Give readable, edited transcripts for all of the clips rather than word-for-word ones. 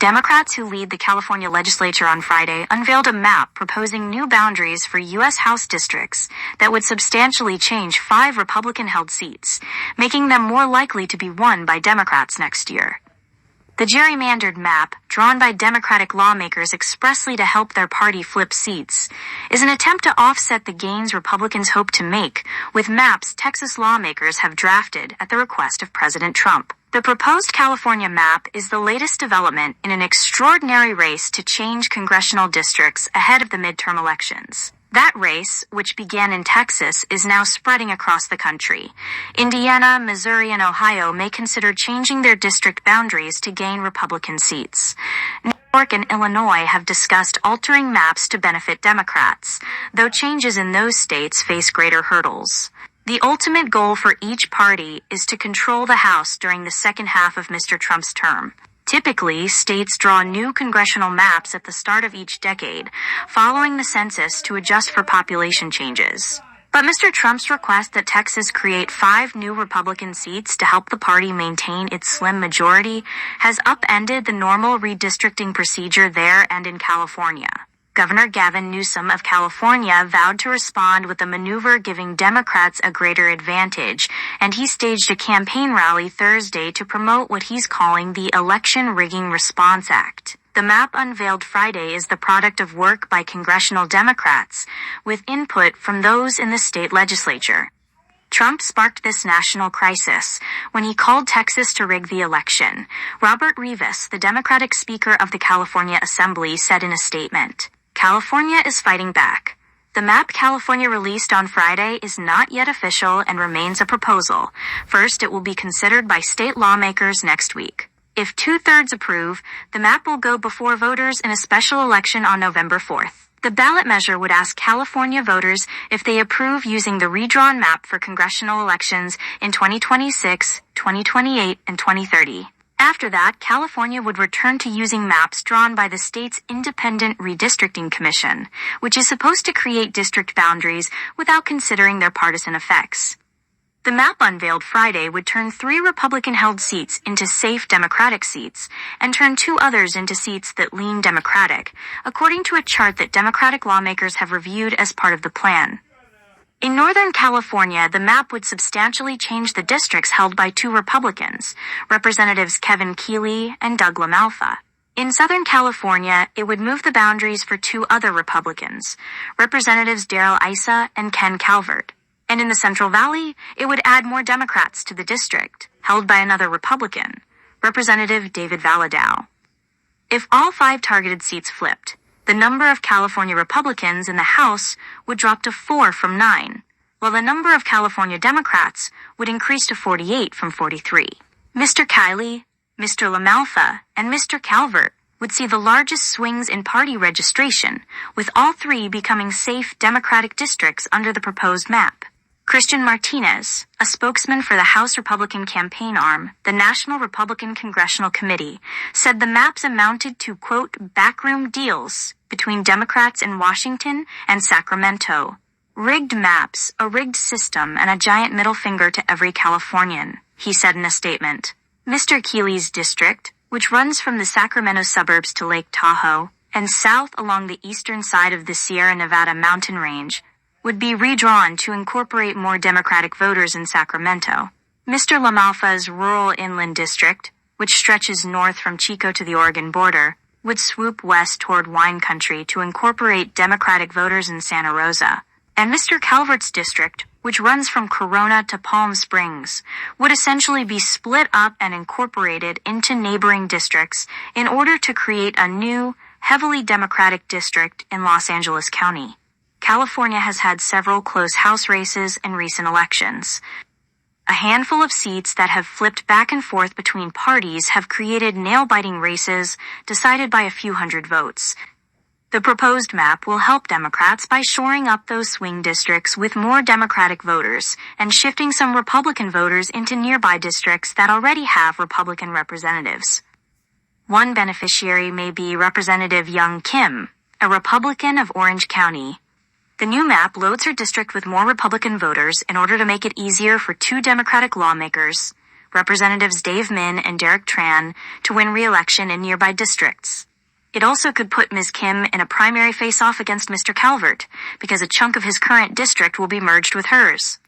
Democrats who lead the California legislature on Friday unveiled a map proposing new boundaries for U.S. House districts that would substantially change 5 Republican-held seats, making them more likely to be won by Democrats next year. The gerrymandered map, drawn by Democratic lawmakers expressly to help their party flip seats, is an attempt to offset the gains Republicans hope to make with maps Texas lawmakers have drafted at the request of President Trump. The proposed California map is the latest development in an extraordinary race to change congressional districts ahead of the midterm elections. That race, which began in Texas, is now spreading across the country. Indiana, Missouri, and Ohio may consider changing their district boundaries to gain Republican seats. New York and Illinois have discussed altering maps to benefit Democrats, though changes in those states face greater hurdles. The ultimate goal for each party is to control the House during the second half of Mr. Trump's term. Typically, states draw new congressional maps at the start of each decade, following the census to adjust for population changes. But Mr. Trump's request that Texas create 5 new Republican seats to help the party maintain its slim majority has upended the normal redistricting procedure there and in California. Governor Gavin Newsom of California vowed to respond with a maneuver giving Democrats a greater advantage, and he staged a campaign rally Thursday to promote what he's calling the Election Rigging Response Act. The map unveiled Friday is the product of work by congressional Democrats, with input from those in the state legislature. Trump sparked this national crisis when he called Texas to rig the election. Robert Rivas, the Democratic Speaker of the California Assembly, said in a statement, "California is fighting back. The map California released on Friday is not yet official and remains a proposal. First, it will be considered by state lawmakers next week. If 2/3 approve, the map will go before voters in a special election on November 4th. The ballot measure would ask California voters if they approve using the redrawn map for congressional elections in 2026, 2028, and 2030. After that, California would return to using maps drawn by the state's Independent Redistricting Commission, which is supposed to create district boundaries without considering their partisan effects. The map unveiled Friday would turn 3 Republican-held seats into safe Democratic seats and turn 2 others into seats that lean Democratic, according to a chart that Democratic lawmakers have reviewed as part of the plan. In Northern California, the map would substantially change the districts held by 2 Republicans, Representatives Kevin Keeley and Doug LaMalfa. In Southern California, it would move the boundaries for 2 other Republicans, Representatives Darrell Issa and Ken Calvert. And in the Central Valley, it would add more Democrats to the district, held by another Republican, Representative David Valadao. If all 5 targeted seats flipped, the number of California Republicans in the House would drop to 4 from 9, while the number of California Democrats would increase to 48 from 43. Mr. Kiley, Mr. LaMalfa, and Mr. Calvert would see the largest swings in party registration, with all 3 becoming safe Democratic districts under the proposed map. Christian Martinez, a spokesman for the House Republican campaign arm, the National Republican Congressional Committee, said the maps amounted to, quote, backroom deals between Democrats in Washington and Sacramento. Rigged maps, a rigged system, and a giant middle finger to every Californian, he said in a statement. Mr. Keeley's district, which runs from the Sacramento suburbs to Lake Tahoe and south along the eastern side of the Sierra Nevada mountain range, would be redrawn to incorporate more Democratic voters in Sacramento. Mr. LaMalfa's rural inland district, which stretches north from Chico to the Oregon border, would swoop west toward wine country to incorporate Democratic voters in Santa Rosa. And Mr. Calvert's district, which runs from Corona to Palm Springs, would essentially be split up and incorporated into neighboring districts in order to create a new, heavily Democratic district in Los Angeles County. California has had several close House races in recent elections. A handful of seats that have flipped back and forth between parties have created nail-biting races decided by a few hundred votes. The proposed map will help Democrats by shoring up those swing districts with more Democratic voters and shifting some Republican voters into nearby districts that already have Republican representatives. One beneficiary may be Representative Young Kim, a Republican of Orange County. The new map loads her district with more Republican voters in order to make it easier for 2 Democratic lawmakers, Representatives Dave Min and Derek Tran, to win re-election in nearby districts. It also could put Ms. Kim in a primary face-off against Mr. Calvert, because a chunk of his current district will be merged with hers.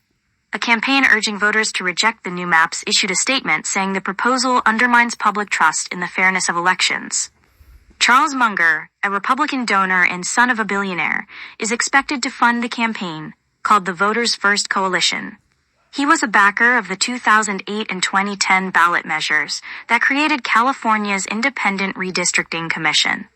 A campaign urging voters to reject the new maps issued a statement saying the proposal undermines public trust in the fairness of elections. Charles Munger, a Republican donor and son of a billionaire, is expected to fund the campaign, called the Voters First Coalition. He was a backer of the 2008 and 2010 ballot measures that created California's Independent Redistricting Commission.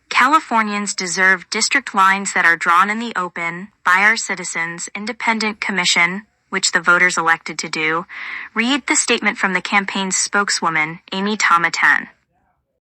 Californians deserve district lines that are drawn in the open by our citizens' independent commission, which the voters elected to do. Read the statement from the campaign's spokeswoman, Amy Tomatan.